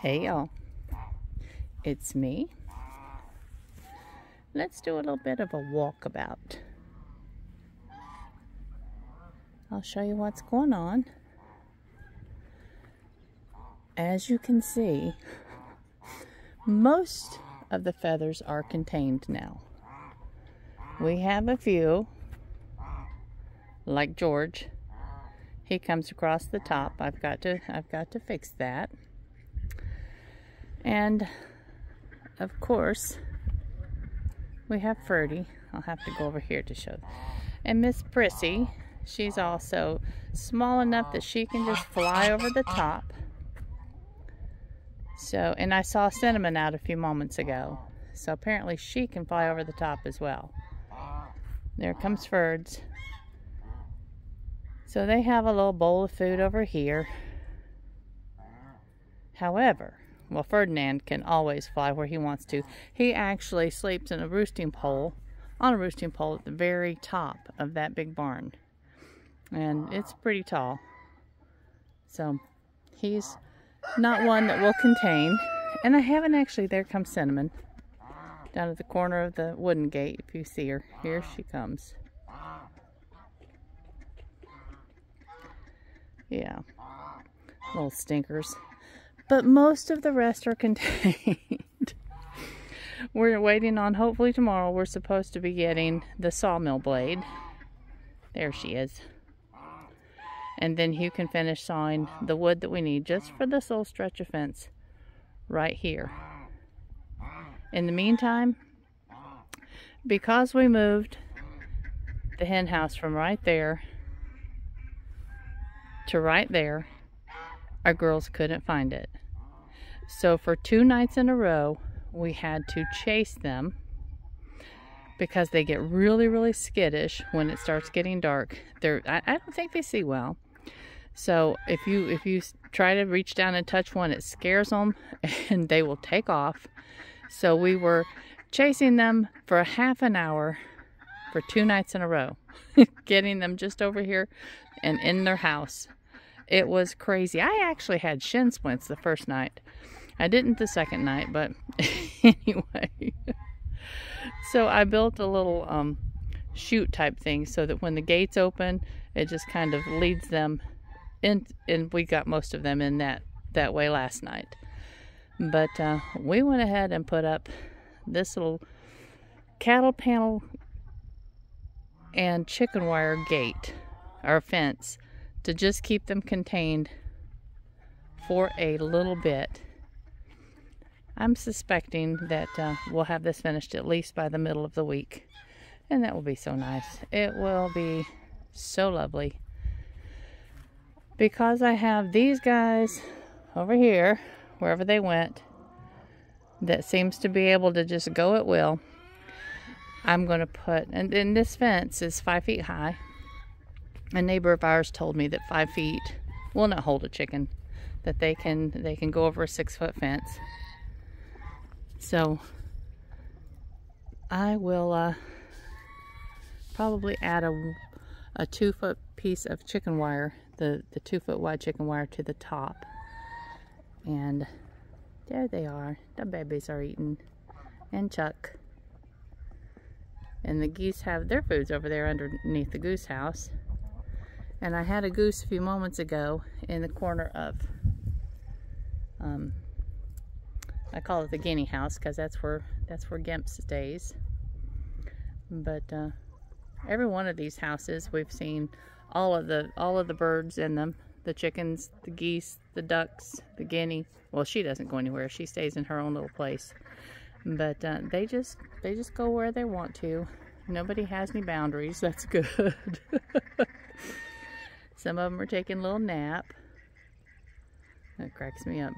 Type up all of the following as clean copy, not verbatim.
Hey y'all, it's me. Let's do a little bit of a walkabout. I'll show you what's going on. As you can see, most of the feathers are contained now. We have a few, like George. He comes across the top. I've got to fix that. And of course, we have Ferdy. I'll have to go over here to show. And Miss Prissy, she's also small enough that she can just fly over the top. So, and I saw Cinnamon out a few moments ago. So apparently she can fly over the top as well. There comes Ferds. So they have a little bowl of food over here. However, well, Ferdinand can always fly where he wants to. He actually sleeps in a roosting pole, on a roosting pole at the very top of that big barn. And it's pretty tall. So he's not one that will contain. And I haven't actually, there comes Cinnamon. Down at the corner of the wooden gate, if you see her. Here she comes. Yeah. Little stinkers. But most of the rest are contained. We're waiting on, hopefully tomorrow, we're supposed to be getting the sawmill blade. There she is. And then Hugh can finish sawing the wood that we need just for this little stretch of fence right here. In the meantime, because we moved the hen house from right there to right there, our girls couldn't find it. So for 2 nights in a row, we had to chase them because they get really, really skittish when it starts getting dark. I don't think they see well. So if you try to reach down and touch one, it scares them and they will take off. So we were chasing them for a half an hour for 2 nights in a row, getting them just over here and in their house. It was crazy. I actually had shin splints the first night. I didn't the second night, but anyway. So I built a little chute type thing so that when the gates open, it just kind of leads them in, and we got most of them in that way last night. But we went ahead and put up this little cattle panel and chicken wire gate, or fence, to just keep them contained for a little bit. I'm suspecting that we'll have this finished at least by the middle of the week. And that will be so nice. It will be so lovely. Because I have these guys over here, wherever they went, that seems to be able to just go at will. I'm going to put, and then this fence is 5 feet high. A neighbor of ours told me that 5 feet will not hold a chicken, that they can go over a 6-foot fence. So I will probably add a 2-foot piece of chicken wire, the 2-foot wide chicken wire to the top. And there they are. The babies are eating. And Chuck. And the geese have their foods over there underneath the goose house. And I had a goose a few moments ago in the corner of, I call it the guinea house because that's where Gimp stays. But every one of these houses, we've seen all of the birds in them. The chickens, the geese, the ducks, the guinea. Well, she doesn't go anywhere. She stays in her own little place. But they just go where they want to. Nobody has any boundaries. That's good. Some of them are taking a little nap. That cracks me up.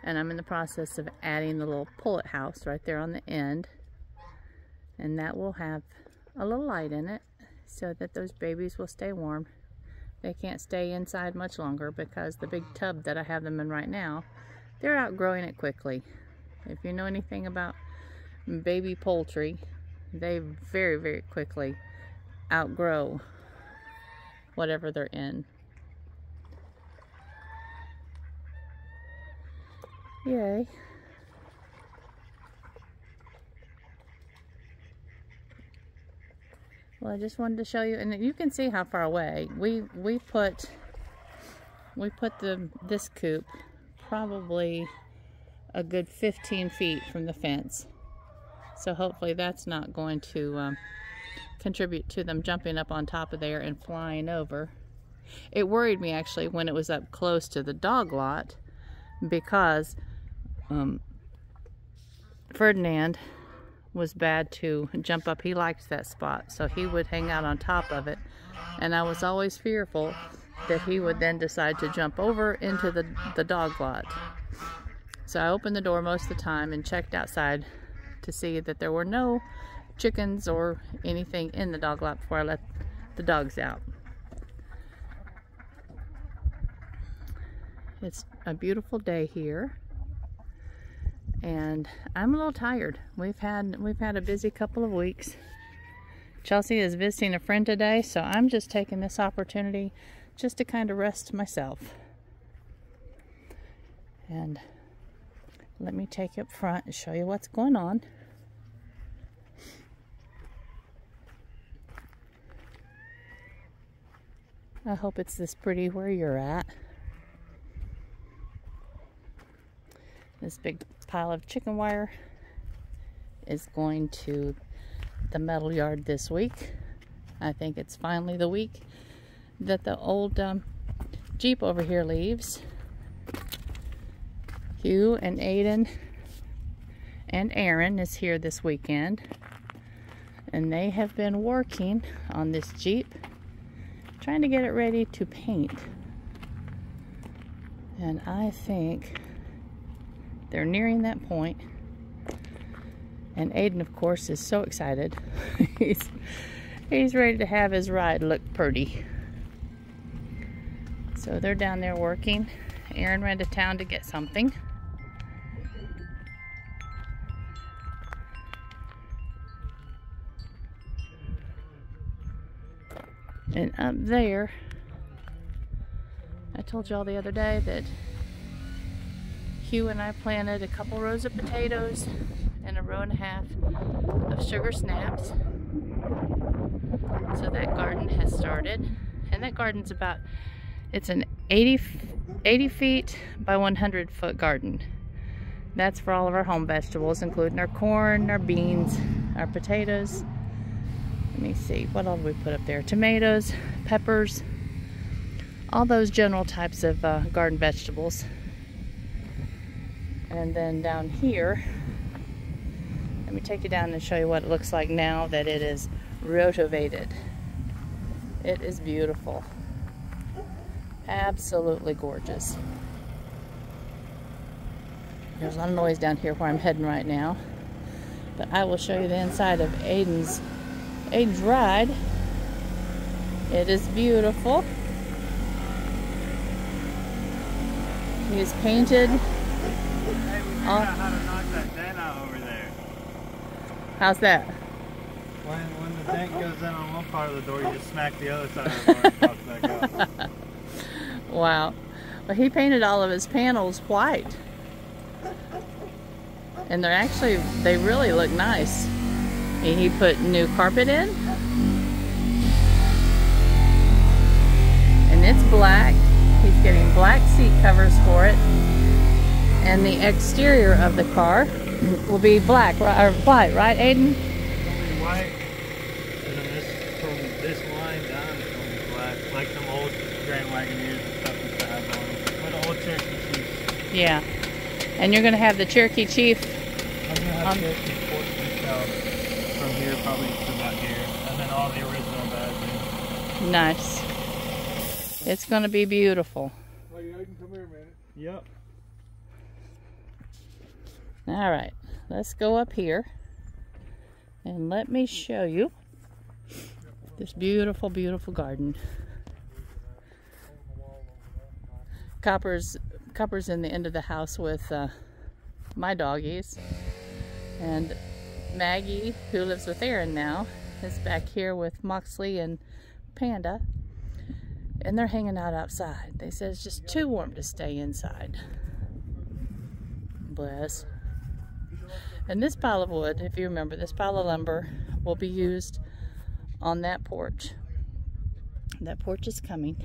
And I'm in the process of adding the little pullet house right there on the end. And that will have a little light in it so that those babies will stay warm. They can't stay inside much longer because the big tub that I have them in right now, they're outgrowing it quickly. If you know anything about baby poultry, they very, very quickly outgrow whatever they're in. Yay. Well, I just wanted to show you, and you can see how far away we put this coop probably a good 15 feet from the fence. So hopefully that's not going to contribute to them jumping up on top of there and flying over. It worried me actually when it was up close to the dog lot, because Ferdinand was bad to jump up. He liked that spot, so he would hang out on top of it, and I was always fearful that he would then decide to jump over into the dog lot. So I opened the door most of the time and checked outside to see that there were no chickens or anything in the dog lot before I let the dogs out. It's a beautiful day here, and I'm a little tired. We've had a busy couple of weeks. Chelsea is visiting a friend today, so I'm just taking this opportunity just to kind of rest myself. And let me take you up front and show you what's going on. I hope it's this pretty where you're at. This big pile of chicken wire is going to the metal yard this week. I think it's finally the week that the old Jeep over here leaves. Hugh and Aiden and Aaron is here this weekend, and they have been working on this Jeep, trying to get it ready to paint. And I think they're nearing that point. And Aiden, of course, is so excited. he's ready to have his ride look pretty. So they're down there working. Aaron ran to town to get something. And up there, I told y'all the other day that Hugh and I planted a couple rows of potatoes and a row and a half of sugar snaps. So that garden has started. And that garden's about, it's an 80 feet by 100 foot garden. That's for all of our home vegetables, including our corn, our beans, our potatoes. Let me see, what else we put up there? Tomatoes, peppers, all those general types of garden vegetables. And then down here, let me take you down and show you what it looks like now that it is rotivated. It is beautiful. Absolutely gorgeous. There's a lot of noise down here where I'm heading right now, but I will show you the inside of Aiden's ride. It is beautiful. He is painted. Hey, we figured out how to knock that dent out over there. How's that? When the dent goes in on one part of the door, you just smack the other side of the door and it pops back out. Wow. Well, he painted all of his panels white. And they really look nice. And he put new carpet in. And it's black. He's getting black seat covers for it. And the exterior of the car will be black, or white, right, Aiden? It's going to be white. And then from this line down, it's going to be black. Like some old Grand Wagoneers and stuff used to have on them. Or the old Cherokee Chiefs. Yeah. And you're going to have the Cherokee Chief. I'm going to have Cherokee Ports from here probably to about here. And then all the original badges. Nice. It's going to be beautiful. Well, you can come here a minute. Yep. All right, let's go up here and let me show you this beautiful, beautiful garden. Copper's in the end of the house with my doggies, and Maggie, who lives with Aaron now, is back here with Moxley and Panda, and they're hanging out outside. They said it's just too warm to stay inside. bless. And this pile of wood, if you remember, this pile of lumber will be used on that porch. That porch is coming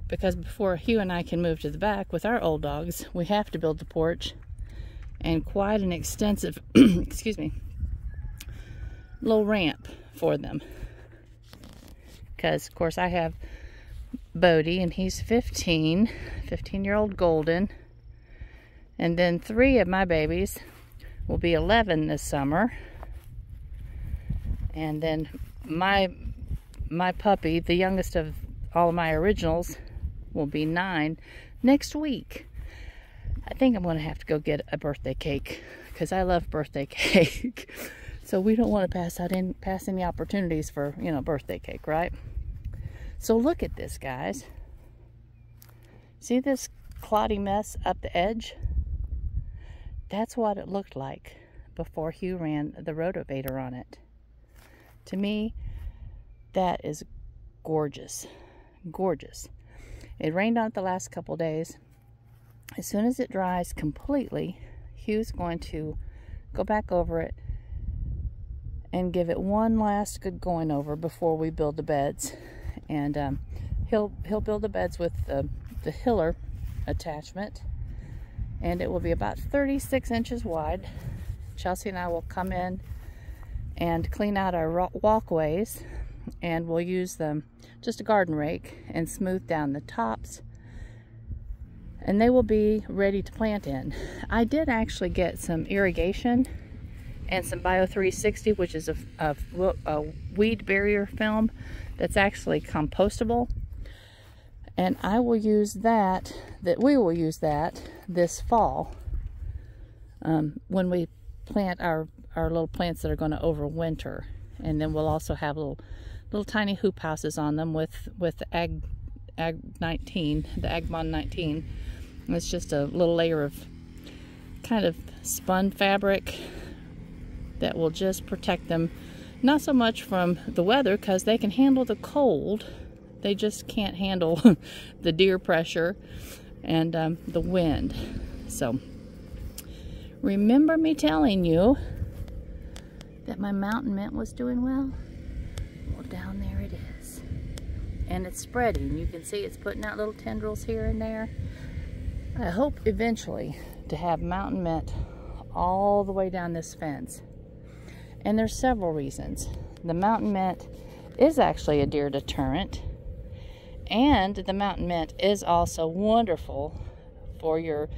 because before Hugh and I can move to the back with our old dogs, we have to build the porch and quite an extensive, excuse me, little ramp for them. Because, of course, I have Bodie, and he's 15-year-old Golden. And then 3 of my babies will be 11 this summer. And then my puppy, the youngest of all of my originals, will be 9 next week. I think I'm going to have to go get a birthday cake because I love birthday cake. So we don't want to pass any opportunities for, you know, birthday cake, right? So look at this, guys. See this cloddy mess up the edge? That's what it looked like before Hugh ran the rotavator on it. To me, that is gorgeous. Gorgeous. It rained on it the last couple days. As soon as it dries completely, Hugh's going to go back over it and give it one last good going over before we build the beds. And he'll build the beds with the Hiller attachment, and it will be about 36 inches wide. Chelsea and I will come in and clean out our walkways, and we'll use just a garden rake and smooth down the tops, and they will be ready to plant in. I did actually get some irrigation and some Bio 360, which is a weed barrier film that's actually compostable. And I will use we will use that this fall when we plant our little plants that are going to overwinter. And then we'll also have little tiny hoop houses on them with the Ag 19, the Agmon 19. And it's just a little layer of kind of spun fabric that will just protect them, not so much from the weather, because they can handle the cold. They just can't handle the deer pressure and the wind. So remember me telling you that my mountain mint was doing well? Well, down there it is. And it's spreading. You can see it's putting out little tendrils here and there. I hope eventually to have mountain mint all the way down this fence. And there's several reasons. The mountain mint is actually a deer deterrent, and the mountain mint is also wonderful for your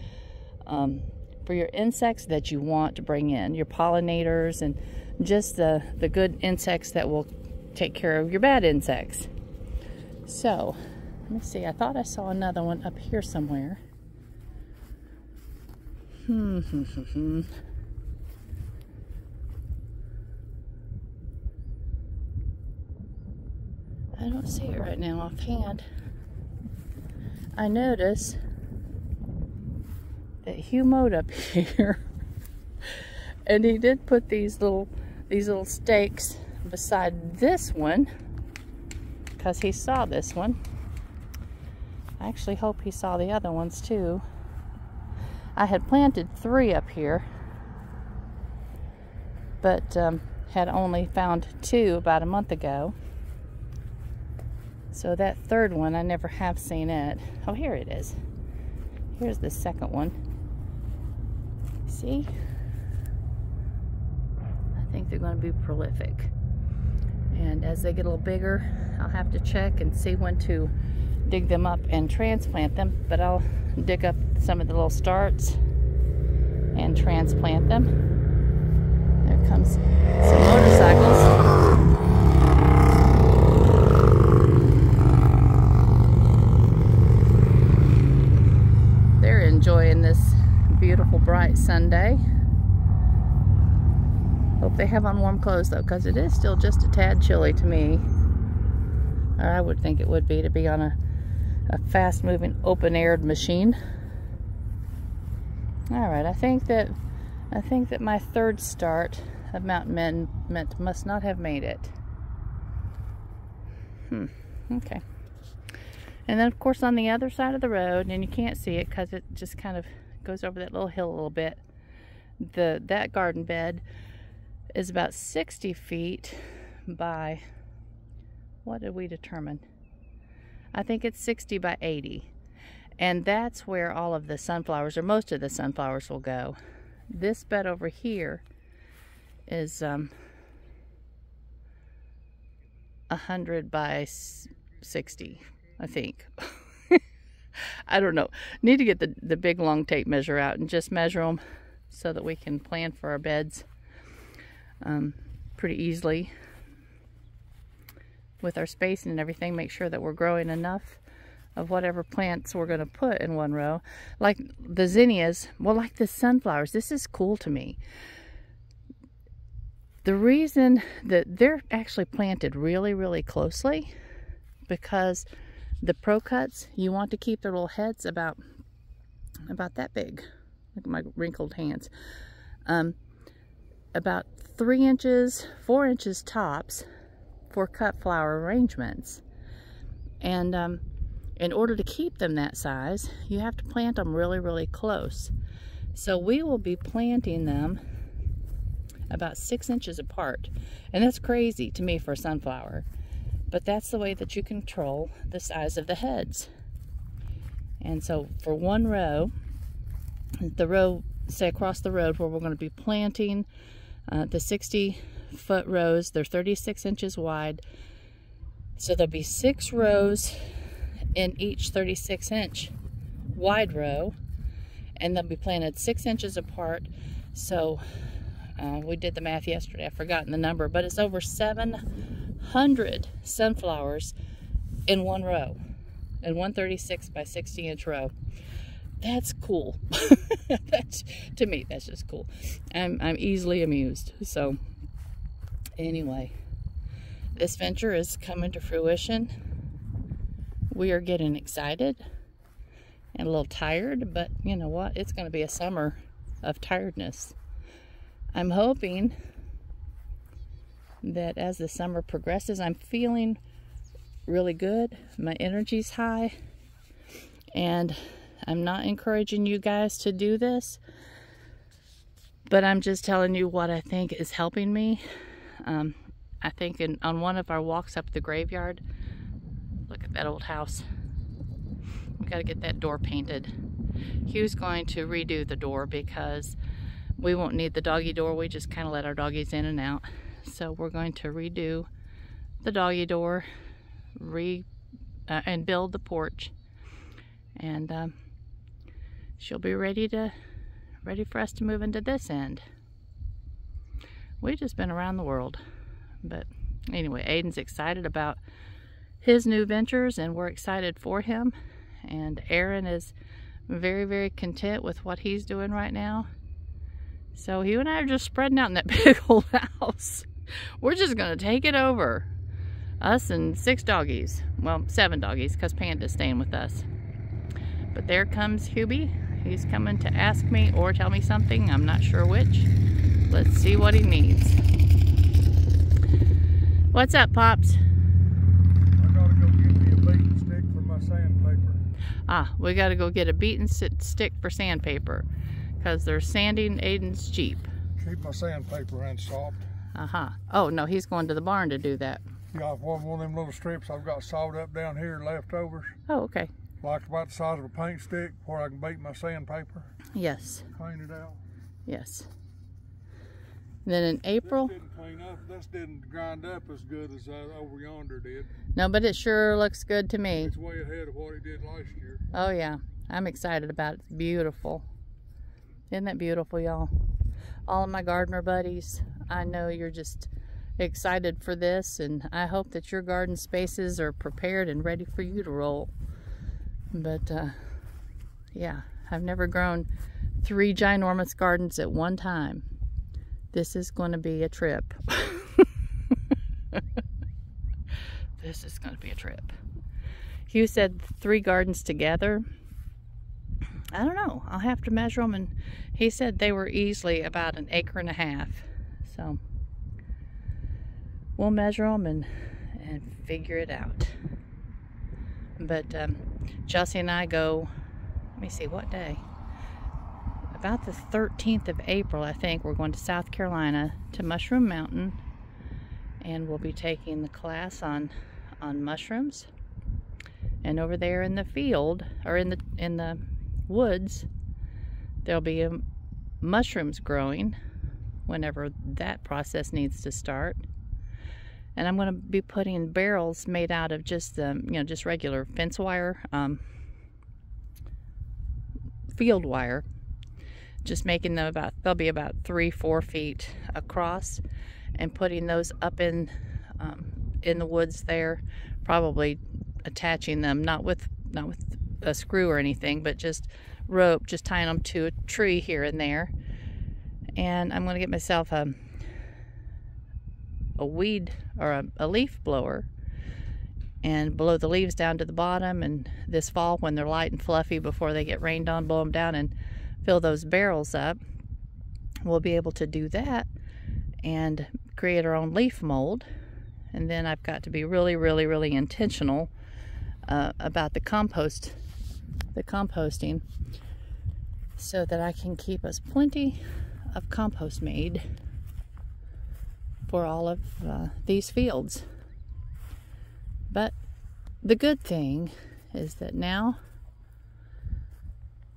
insects that you want to bring in, your pollinators, and just the good insects that will take care of your bad insects. So let me see, I thought I saw another one up here somewhere. I don't see it right now offhand. I notice that Hugh mowed up here, and he did put these little stakes beside this one because he saw this one. I actually hope he saw the other ones too. I had planted 3 up here, but had only found 2 about a month ago. So that third one, I never have seen it. Oh, here it is. Here's the second one. See? I think they're going to be prolific. And as they get a little bigger, I'll have to check and see when to dig them up and transplant them. But I'll dig up some of the little starts and transplant them. There comes some motorcycles. Enjoying this beautiful bright Sunday. Hope they have on warm clothes though, because it is still just a tad chilly to me. Or I would think it would be to be on a fast moving open aired machine. Alright, I think that my third start of mountain mint must not have made it. Okay. And then of course on the other side of the road, and you can't see it because it just kind of goes over that little hill a little bit. That garden bed is about 60 feet by, what did we determine? I think it's 60 by 80. And that's where all of the sunflowers, or most of the sunflowers, will go. This bed over here is 100 by 60, I think. I don't know. Need to get the big long tape measure out and just measure them so that we can plan for our beds pretty easily with our spacing and everything. Make sure that we're growing enough of whatever plants we're going to put in one row. Like the zinnias, well, like the sunflowers, this is cool to me. The reason that they're actually planted really, really closely, because the pro cuts, you want to keep their little heads about that big. Look at my wrinkled hands. About 3 inches, 4 inches tops for cut flower arrangements. And in order to keep them that size, you have to plant them really, really close. So we will be planting them about 6 inches apart. And that's crazy to me for a sunflower. But that's the way that you control the size of the heads. And so for one row, the row, say across the road where we're going to be planting the 60-foot rows, they're 36 inches wide. So there'll be 6 rows in each 36-inch wide row, and they'll be planted 6 inches apart. So we did the math yesterday, I've forgotten the number, but it's over 700 sunflowers in one row, in one 36 by 60 inch row. That's cool. That's, to me, that's just cool. I'm easily amused. So anyway, this venture is coming to fruition. We are getting excited and a little tired, but you know what? It's going to be a summer of tiredness. I'm hoping that as the summer progresses, I'm feeling really good. My energy's high, and I'm not encouraging you guys to do this, but I'm just telling you what I think is helping me. I think on one of our walks up the graveyard, look at that old house. We got to get that door painted. Hugh's going to redo the door because we won't need the doggy door. We just kind of let our doggies in and out. So we're going to redo the doggy door, and build the porch, and she'll be ready for us to move into this end. We've just been around the world, but anyway, Aiden's excited about his new ventures, and we're excited for him. And Aaron is very, very content with what he's doing right now. So Hugh and I are just spreading out in that big old house. We're just gonna take it over. Us and 6 doggies. Well, 7 doggies, because Panda's staying with us. But there comes Hubie. He's coming to ask me or tell me something. I'm not sure which. Let's see what he needs. What's up, Pops? I gotta go get me a beating stick for my sandpaper. Ah, we gotta go get a beating stick for sandpaper, because they're sanding Aiden's Jeep. Keep my sandpaper unsoft. Oh, no, he's going to the barn to do that. Yeah, one of them little strips I've got sawed up down here, leftovers. Oh, okay. Like about the size of a paint stick, where I can beat my sandpaper. Yes. Clean it out. Yes. And then in April... This didn't clean up. This didn't grind up as good as over yonder did. No, but it sure looks good to me. It's way ahead of what it did last year. Oh, yeah. I'm excited about it. It's beautiful. Isn't that beautiful, y'all? All of my gardener buddies, I know you're just excited for this, and I hope that your garden spaces are prepared and ready for you to roll. But yeah, I've never grown 3 ginormous gardens at one time. This is going to be a trip. This is going to be a trip. Hugh said 3 gardens together. I don't know. I'll have to measure them, and he said they were easily about 1.5 acres. So we'll measure them and figure it out. But Chelsea and I go, let me see, what day? about the 13th of April, I think, we're going to South Carolina to Mushroom Mountain, and we'll be taking the class on mushrooms. And over there in the field, or in the woods, there'll be mushrooms growing whenever that process needs to start. And I'm going to be putting barrels made out of just just regular fence wire, field wire. Just making them they'll be about 3-4 feet across, and putting those up in the woods there, probably attaching them not with a screw or anything, but just rope, just tying them to a tree here and there. And I'm going to get myself a weed or a leaf blower and blow the leaves down to the bottom, and this fall when they're light and fluffy before they get rained on, blow them down and fill those barrels up. We'll be able to do that and create our own leaf mold. And then I've got to be really, really, really intentional about the composting, so that I can keep us plenty of compost made for all of these fields. But the good thing is that now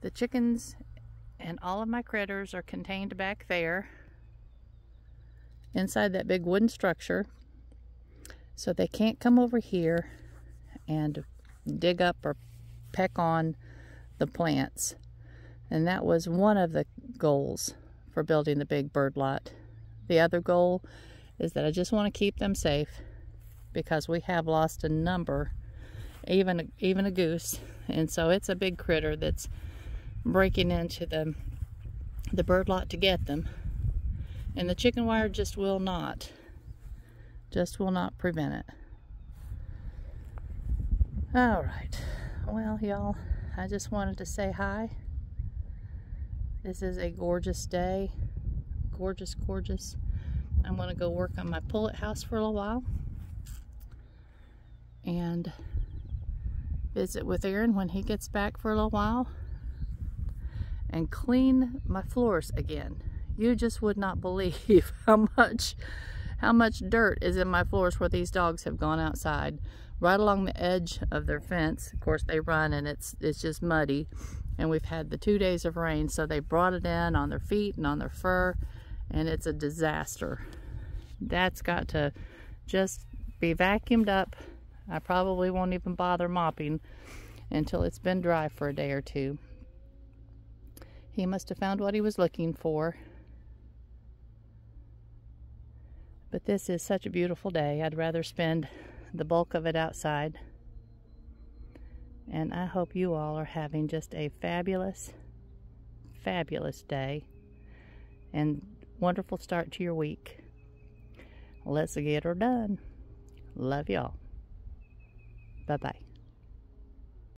the chickens and all of my critters are contained back there inside that big wooden structure, so they can't come over here and dig up or peck on the plants. And that was one of the goals for building the big bird lot. The other goal is that I just want to keep them safe, because we have lost a number, even a goose, and so it's a big critter that's breaking into the bird lot to get them, and the chicken wire just will not prevent it. All right, well, y'all, I just wanted to say hi. This is a gorgeous day, gorgeous, gorgeous. I'm going to go work on my pullet house for a little while and visit with Aaron when he gets back for a little while, and clean my floors again. You just would not believe how much dirt is in my floors where these dogs have gone outside, right along the edge of their fence. Of course, they run and it's just muddy, and we've had the 2 days of rain, so they brought it in on their feet and on their fur, and it's a disaster. That's got to just be vacuumed up. I probably won't even bother mopping until it's been dry for a day or two. He must have found what he was looking for. But this is such a beautiful day. I'd rather spend the bulk of it outside. And I hope you all are having just a fabulous, fabulous day and wonderful start to your week. Let's get her done. Love y'all. Bye-bye.